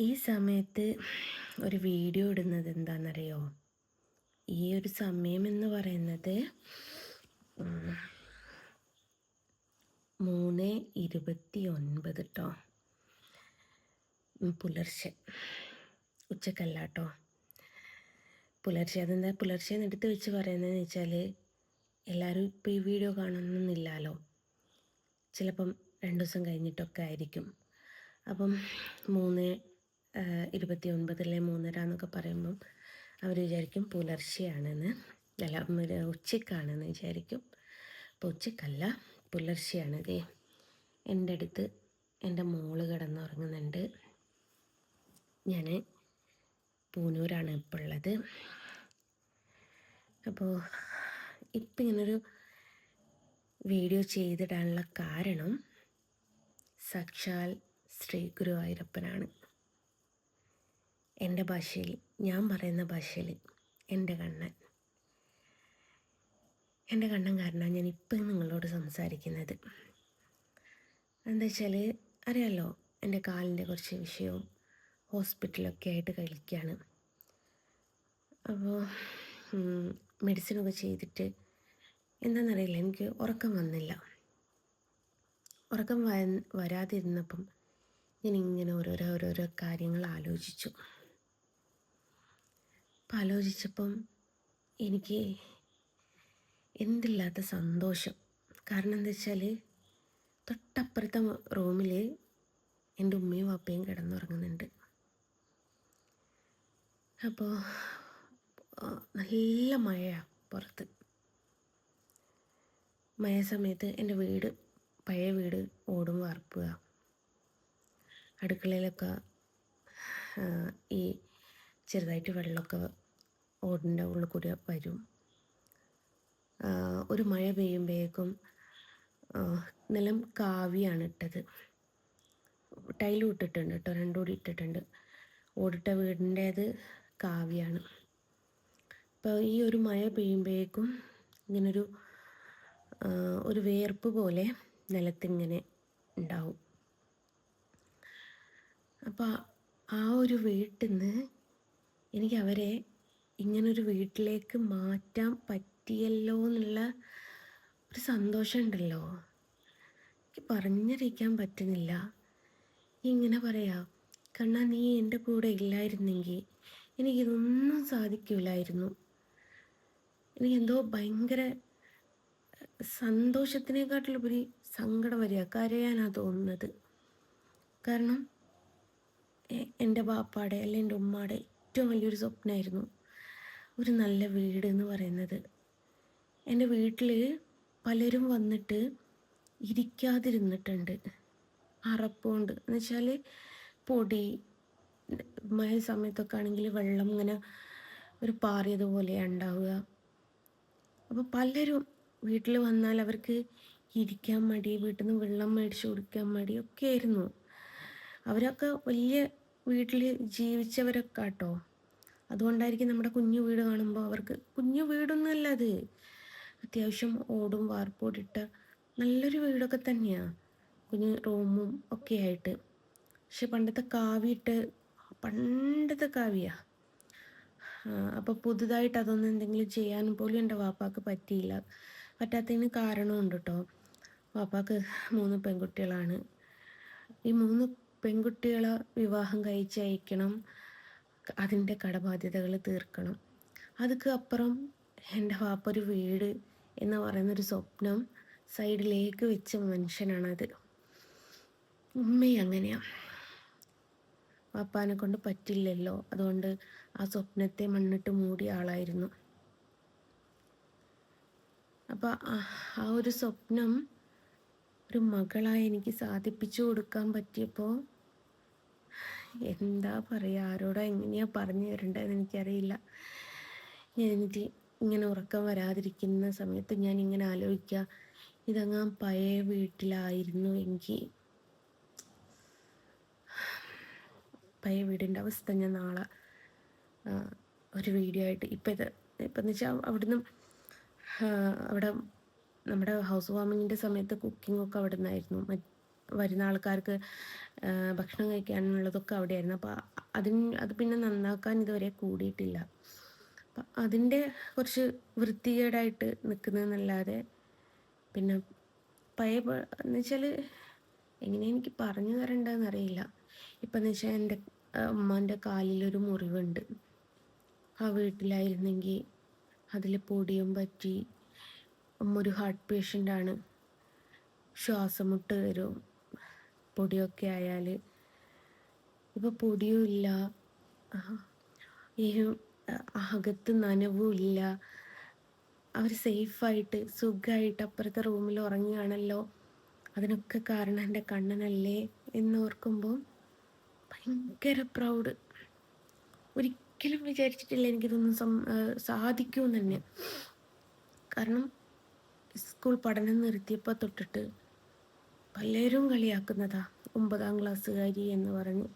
ഈ സമയത്ത് ഒരു വീഡിയോ ഇടുന്നത് എന്താണെന്നറിയോ? ഈ ഒരു സമയമെന്ന് പറയുന്നത് 3:29 കേട്ടോ, പുലർച്ചെ, ഉച്ചക്കല്ല കേട്ടോ, പുലർച്ചെ. അതെന്താ പുലർച്ചെ എടുത്ത് വെച്ച് പറയുന്നതെന്ന് വെച്ചാൽ, എല്ലാവരും ഇപ്പോൾ ഈ വീഡിയോ കാണണമെന്നില്ലല്ലോ, ചിലപ്പം 2 ദിവസം കഴിഞ്ഞിട്ടൊക്കെ ആയിരിക്കും. അപ്പം 3:29 3:30 എന്നൊക്കെ പറയുമ്പം അവർ വിചാരിക്കും പുലർച്ചെയാണെന്ന്, അല്ല ഉച്ചക്കാണെന്ന് വിചാരിക്കും. അപ്പോൾ ഉച്ചക്കല്ല, പുലർച്ചെയാണ്. ഇതേ എൻ്റെ അടുത്ത് എൻ്റെ മോള് കിടന്നുറങ്ങുന്നുണ്ട്. ഞാൻ പൂനൂരാണ് ഇപ്പോൾ ഉള്ളത്. അപ്പോൾ ഇപ്പം ഇങ്ങനൊരു വീഡിയോ ചെയ്തിടാനുള്ള കാരണം സാക്ഷാൽ ശ്രീ ഗുരുവായൂരപ്പനാണ്. എൻ്റെ ഭാഷയിൽ, ഞാൻ പറയുന്ന ഭാഷയിൽ എൻ്റെ കണ്ണൻ കാരണമാണ് ഞാനിപ്പം നിങ്ങളോട് സംസാരിക്കുന്നത്. എന്താ വെച്ചാൽ അറിയാമല്ലോ, എൻ്റെ കാലിൻ്റെ കുറച്ച് വിഷയവും ഹോസ്പിറ്റലൊക്കെ ആയിട്ട് കഴിക്കുകയാണ്. അപ്പോൾ മെഡിസിനൊക്കെ ചെയ്തിട്ട് എന്താണെന്നറിയില്ല, എനിക്ക് ഉറക്കം വന്നില്ല. ഉറക്കം വരാതിരുന്നപ്പം ഞാനിങ്ങനെ ഓരോരോ കാര്യങ്ങൾ ആലോചിച്ചു. അപ്പം ആലോചിച്ചപ്പം എനിക്ക് എന്തില്ലാത്ത സന്തോഷം. കാരണം എന്താ വെച്ചാൽ, തൊട്ടപ്പുറത്തെ റൂമിൽ എൻ്റെ ഉമ്മയും വാപ്പയും കിടന്നുറങ്ങുന്നുണ്ട്. അപ്പോൾ നല്ല മഴയാണ് പുറത്ത്. മഴ സമയത്ത് എൻ്റെ വീട്, പഴയ വീട് ഓടും വാർപ്പുക. അടുക്കളയിലൊക്കെ ഈ ചെറുതായിട്ട് വെള്ളമൊക്കെ ഓടിൻ്റെ ഉള്ളിൽ കൂടി വരും. ഒരു മഴ പെയ്യുമ്പോഴേക്കും നിലം കാവിയാണ് ഇട്ടത്. ടൈലും ഇട്ടിട്ടുണ്ട് കേട്ടോ, 2 കൂടി ഇട്ടിട്ടുണ്ട്. ഓടിട്ട വീടിൻ്റേത് കാവിയാണ്. അപ്പോൾ ഈ ഒരു മഴ പെയ്യുമ്പോഴേക്കും ഇങ്ങനൊരു വേർപ്പ് പോലെ നിലത്തിങ്ങനെ ഉണ്ടാവും. അപ്പോൾ ആ ഒരു വീട്ടിൽ നിന്ന് എനിക്ക് അവരെ ഇങ്ങനൊരു വീട്ടിലേക്ക് മാറ്റാൻ പറ്റിയല്ലോ എന്നുള്ള ഒരു സന്തോഷം ഉണ്ടല്ലോ, എനിക്ക് പറഞ്ഞറിയിക്കാൻ പറ്റുന്നില്ല. ഇങ്ങനെ പറയാം, കണ്ണാ നീ എൻ്റെ കൂടെ ഇല്ലായിരുന്നെങ്കിൽ എനിക്കിതൊന്നും സാധിക്കില്ലായിരുന്നു. എനിക്കെന്തോ ഭയങ്കര സന്തോഷത്തിനെക്കാട്ടിലുപരി സങ്കടം വരിക, കരയാനാണ് തോന്നുന്നത്. കാരണം എൻ്റെ ബാപ്പാടെ അല്ലെങ്കിൽ എൻ്റെ ഉമ്മയുടെ ഏറ്റവും വലിയൊരു സ്വപ്നമായിരുന്നു ഒരു നല്ല വീട് എന്ന് പറയുന്നത്. എൻ്റെ വീട്ടിൽ പലരും വന്നിട്ട് ഇരിക്കാതിരുന്നിട്ടുണ്ട്, അറപ്പുകൊണ്ട്. എന്ന് വെച്ചാൽ പൊടി, മഴ സമയത്തൊക്കെ ആണെങ്കിൽ വെള്ളം ഇങ്ങനെ ഒരു പാറിയതുപോലെയാണ് ഉണ്ടാവുക. അപ്പോൾ പലരും വീട്ടിൽ വന്നാൽ അവർക്ക് ഇരിക്കാൻ മടി, വീട്ടിൽ നിന്ന് വെള്ളം മേടിച്ച് കുടിക്കാൻ മടിയൊക്കെ ആയിരുന്നു. അവരൊക്കെ വലിയ വീട്ടിൽ ജീവിച്ചവരൊക്കെ കേട്ടോ. അതുകൊണ്ടായിരിക്കും നമ്മുടെ കുഞ്ഞു വീട് കാണുമ്പോൾ അവർക്ക്, കുഞ്ഞു വീടൊന്നുമല്ല അത്, അത്യാവശ്യം ഓടും വാർപ്പോടിട്ട നല്ലൊരു വീടൊക്കെ തന്നെയാണ്, കുഞ്ഞ് റൂമും ഒക്കെ ആയിട്ട്. പക്ഷെ പണ്ടത്തെ കാവിയാണ്. അപ്പോൾ പുതുതായിട്ട് അതൊന്നും എന്തെങ്കിലും ചെയ്യാൻ പോലും എൻ്റെ വാപ്പാക്ക് പറ്റിയില്ല. പറ്റാത്തതിന് കാരണമുണ്ട് കേട്ടോ. വാപ്പാക്ക് 3 പെൺകുട്ടികളാണ്. ഈ 3 പെൺകുട്ടികളെ വിവാഹം കഴിച്ചയക്കണം, അതിൻ്റെ കടബാധ്യതകൾ തീർക്കണം. അതൊക്കെ അപ്പുറം എൻ്റെ വാപ്പ ഒരു വീട് എന്ന് പറയുന്നൊരു സ്വപ്നം സൈഡിലേക്ക് വെച്ച മനുഷ്യനാണത്. ഉമ്മയും അങ്ങനെയാണ്. വാപ്പാനെ കൊണ്ട് പറ്റില്ലല്ലോ, അതുകൊണ്ട് ആ സ്വപ്നത്തെ മണ്ണിട്ട് മൂടിയ ആളായിരുന്നു. അപ്പോൾ ആ ഒരു സ്വപ്നം ഒരു മകളായി എനിക്ക് സാധിപ്പിച്ചു കൊടുക്കാൻ പറ്റിയപ്പോൾ എന്താ പറയുക, ആരോടാ എങ്ങനെയാണ് പറഞ്ഞു തരേണ്ടതെന്ന് എനിക്കറിയില്ല. എനിക്ക് ഇങ്ങനെ ഉറക്കം വരാതിരിക്കുന്ന സമയത്ത് ഞാൻ ഇങ്ങനെ ആലോചിക്കുക, ഇതങ്ങാൻ പഴയ വീട്ടിലായിരുന്നു എങ്കിൽ, പഴയ വീടിൻ്റെ അവസ്ഥ ഞാൻ നാളെ ഒരു വീഡിയോ ആയിട്ട് ഇപ്പം എന്ന് വെച്ചാൽ അവിടെ നമ്മുടെ ഹൗസ് വാമിങ്ങിൻ്റെ സമയത്ത് കുക്കിങ്ങൊക്കെ അവിടെ നിന്നായിരുന്നു. വരുന്ന ആൾക്കാർക്ക് ഭക്ഷണം കഴിക്കാനുള്ളതൊക്കെ അവിടെയായിരുന്നു. അപ്പോൾ അത് പിന്നെ നന്നാക്കാൻ ഇതുവരെ കൂടിയിട്ടില്ല. അപ്പം അതിൻ്റെ കുറച്ച് വൃത്തികേടായിട്ട് നിൽക്കുന്നതെന്നല്ലാതെ പിന്നെ പഴയ എന്ന് വെച്ചാൽ എങ്ങനെ എനിക്ക് പറഞ്ഞു തരേണ്ടതെന്നറിയില്ല. ഇപ്പം എന്ന് വെച്ചാൽ എൻ്റെ ഉമ്മാൻ്റെ കാലിലൊരു മുറിവുണ്ട്. ആ വീട്ടിലായിരുന്നെങ്കിൽ അതിൽ പൊടിയും പറ്റി. ഉമ്മ ഒരു ഹാർട്ട് പേഷ്യൻ്റാണ്. ശ്വാസം മുട്ട് വരും പൊടിയൊക്കെ ആയാൽ. ഇപ്പോൾ പൊടിയും ഇല്ല, ഈ അകത്ത് നനവും ഇല്ല. അവർ സേഫായിട്ട് സുഖമായിട്ട് അപ്പുറത്തെ റൂമിൽ ഉറങ്ങുകയാണല്ലോ. അതിനൊക്കെ കാരണം എൻ്റെ കണ്ണനല്ലേ എന്നോർക്കുമ്പോൾ ഭയങ്കര പ്രൗഡ്. ഒരിക്കലും വിചാരിച്ചിട്ടില്ല എനിക്കിതൊന്നും സാധിക്കുമെന്ന് തന്നെ. കാരണം സ്കൂൾ പഠനം നിർത്തിയപ്പോൾ തൊട്ടിട്ട് പലരും കളിയാക്കുന്നതാ 9ാം ക്ലാസ്സുകാരി എന്ന് പറഞ്ഞ്.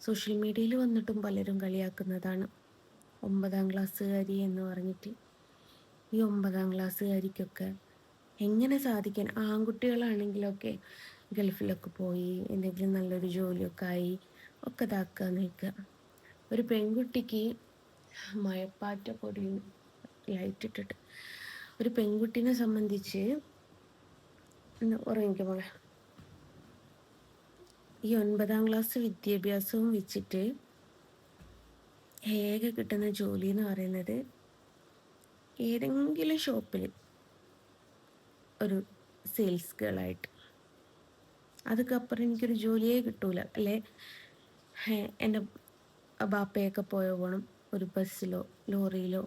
സോഷ്യൽ മീഡിയയിൽ വന്നിട്ടും പലരും കളിയാക്കുന്നതാണ് 9ാം ക്ലാസ്സുകാരി എന്ന് പറഞ്ഞിട്ട്. ഈ 9ാം ക്ലാസ്സുകാരിക്കൊക്കെ എങ്ങനെ സാധിക്കാൻ? ആൺകുട്ടികളാണെങ്കിലൊക്കെ ഗൾഫിലൊക്കെ പോയി എന്തെങ്കിലും നല്ലൊരു ജോലിയൊക്കെ ആയി ഒക്കെ ഇതാക്കുക നിൽക്കുക. ഒരു പെൺകുട്ടിക്ക് മഴപ്പാറ്റ പൊടി ലൈറ്റ് ഇട്ടിട്ട് ഒരു പെൺകുട്ടീനെ സംബന്ധിച്ച് ഉറങ്ങിക്കുക മോളെ. ഈ 9ാം ക്ലാസ് വിദ്യാഭ്യാസവും വെച്ചിട്ട് ഏക കിട്ടുന്ന ജോലി എന്ന് പറയുന്നത് ഏതെങ്കിലും ഷോപ്പിൽ ഒരു സെയിൽസ് ഗേളായിട്ട്. അതൊക്കെ അപ്പുറം എനിക്കൊരു ജോലിയേ കിട്ടൂല. അല്ലേ എൻ്റെ ബാപ്പയൊക്കെ പോയ പോകണം ഒരു ബസ്സിലോ ലോറിയിലോ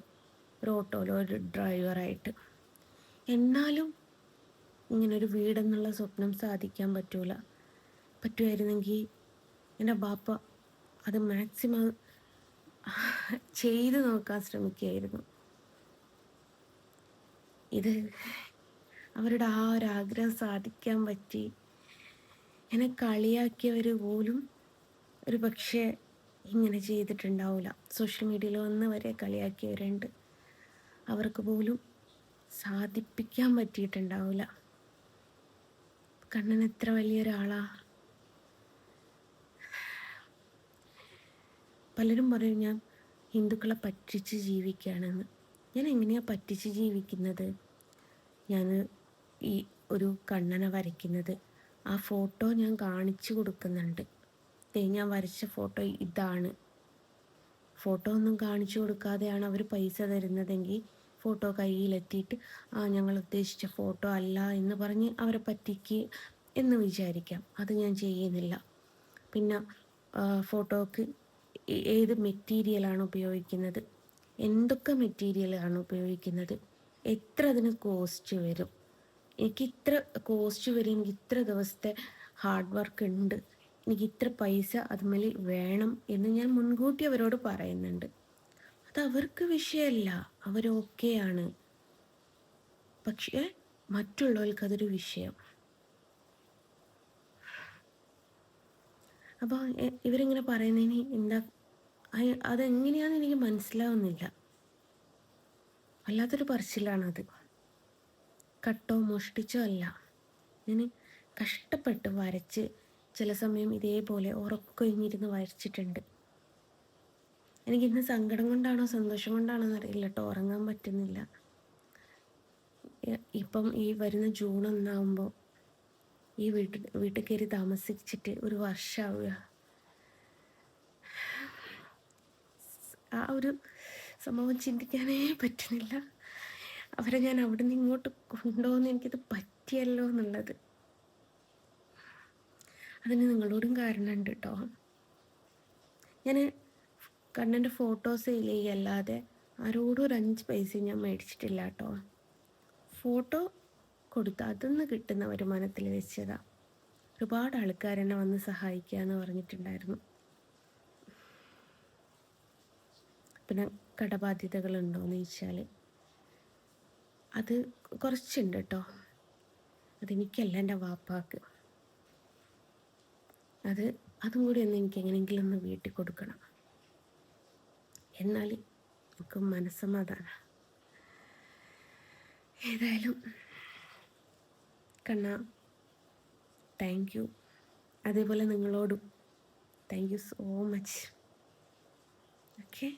ഒരു ഓട്ടോയിലോ ഒരു ഡ്രൈവറായിട്ട്. എന്നാലും ഇങ്ങനൊരു വീടെന്നുള്ള സ്വപ്നം സാധിക്കാൻ പറ്റുമായിരുന്നെങ്കിൽ എൻ്റെ ബാപ്പ അത് മാക്സിമം ചെയ്ത് നോക്കാൻ ശ്രമിക്കുകയായിരുന്നു. ഇത് അവരുടെ ആ ഒരാഗ്രഹം സാധിക്കാൻ പറ്റി. എന്നെ കളിയാക്കിയവർ പോലും ഒരു പക്ഷേ ഇങ്ങനെ ചെയ്തിട്ടുണ്ടാവില്ല. സോഷ്യൽ മീഡിയയിൽ വന്ന് വരെ കളിയാക്കിയവരുണ്ട്. അവർക്ക് പോലും സാധിപ്പിക്കാൻ പറ്റിയിട്ടുണ്ടാവില്ല. കണ്ണൻ എത്ര വലിയൊരാളാ. പലരും പറയും ഞാൻ ഹിന്ദുക്കളെ പറ്റിച്ച് ജീവിക്കുകയാണെന്ന്. ഞാൻ എങ്ങനെയാണ് പറ്റിച്ച് ജീവിക്കുന്നത്? ഞാൻ ഈ ഒരു കണ്ണനെ വരയ്ക്കുന്നത്, ആ ഫോട്ടോ ഞാൻ കാണിച്ചു കൊടുക്കുന്നുണ്ട്. ഞാൻ വരച്ച ഫോട്ടോ ഇതാണ്. ഫോട്ടോ ഒന്നും കാണിച്ചു കൊടുക്കാതെയാണ് അവർ പൈസ തരുന്നതെങ്കിൽ ഫോട്ടോ കയ്യിലെത്തിയിട്ട് ഞങ്ങൾ ഉദ്ദേശിച്ച ഫോട്ടോ അല്ല എന്ന് പറഞ്ഞ് അവരെ പറ്റിക്ക് എന്ന് വിചാരിക്കാം. അത് ഞാൻ ചെയ്യുന്നില്ല. പിന്നെ ഫോട്ടോക്ക് ഏത് മെറ്റീരിയലാണ് ഉപയോഗിക്കുന്നത്, എന്തൊക്കെ മെറ്റീരിയലാണ് ഉപയോഗിക്കുന്നത്, എത്ര അതിന് കോസ്റ്റ് വരും, എനിക്ക് ഇത്ര കോസ്റ്റ് വരും, എനിക്ക് ഇത്ര ദിവസത്തെ ഹാർഡ് വർക്ക് ഉണ്ട്, എനിക്ക് ഇത്ര പൈസ അതുമേൽ വേണം എന്ന് ഞാൻ മുൻകൂട്ടി അവരോട് പറയുന്നുണ്ട്. അത് അവർക്ക് വിഷയമല്ല, അവരൊക്കെയാണ്. പക്ഷേ മറ്റുള്ളവർക്ക് അതൊരു വിഷയം. അപ്പോൾ ഇവരിങ്ങനെ പറയുന്നതിന് എന്താ അതെങ്ങനെയാണെന്ന് എനിക്ക് മനസ്സിലാവുന്നില്ല. വല്ലാത്തൊരു പറച്ചിലാണത്. കട്ടോ മോഷ്ടിച്ചോ അല്ല, ഞാൻ കഷ്ടപ്പെട്ട് വരച്ച് ചില സമയം ഇതേപോലെ ഉറക്കൊഴിഞ്ഞിരുന്ന് വരച്ചിട്ടുണ്ട്. എനിക്കിന്ന് സങ്കടം കൊണ്ടാണോ സന്തോഷം കൊണ്ടാണോ എന്നറിയില്ല കേട്ടോ, ഉറങ്ങാൻ പറ്റുന്നില്ല. ഇപ്പം ഈ വരുന്ന ജൂൺ 1 ഈ വീട്ടിൽ കയറി താമസിച്ചിട്ട് ഒരു വർഷമാവുക. ആ ഒരു സംഭവം ചിന്തിക്കാനേ പറ്റുന്നില്ല. അവരെ ഞാൻ അവിടെ നിന്ന് ഇങ്ങോട്ട് കൊണ്ടുപോകുന്ന എനിക്കത് പറ്റിയല്ലോ എന്നുള്ളത്. അതിന് നിങ്ങളോടും കാരണമുണ്ട് കേട്ടോ. ഞാൻ കണ്ണൻ്റെ ഫോട്ടോ സെയിൽ ചെയ്യല്ലാതെ ആരോടും ഒരു 5 പൈസയും ഞാൻ മേടിച്ചിട്ടില്ല കേട്ടോ. ഫോട്ടോ കൊടുത്ത് അതിന്ന് കിട്ടുന്ന വരുമാനത്തിൽ വെച്ചതാ. ഒരുപാട് ആൾക്കാരെന്നെ വന്ന് സഹായിക്കുക എന്ന് പറഞ്ഞിട്ടുണ്ടായിരുന്നു. പിന്നെ കടബാധ്യതകളുണ്ടോയെന്ന് ചോദിച്ചാൽ അത് കുറച്ചുണ്ട് കേട്ടോ. അതെനിക്കല്ല, എൻ്റെ വാപ്പാക്ക്. അതും കൂടി ഒന്ന് എനിക്ക് എങ്ങനെയെങ്കിലും ഒന്ന് വീട്ടിൽ കൊടുക്കണം. എന്നാൽ എനിക്ക് മനസ്സമാധാനം. ഏതായാലും കണ്ണ താങ്ക് യു. അതേപോലെ നിങ്ങളോടും thank you so much. Okay.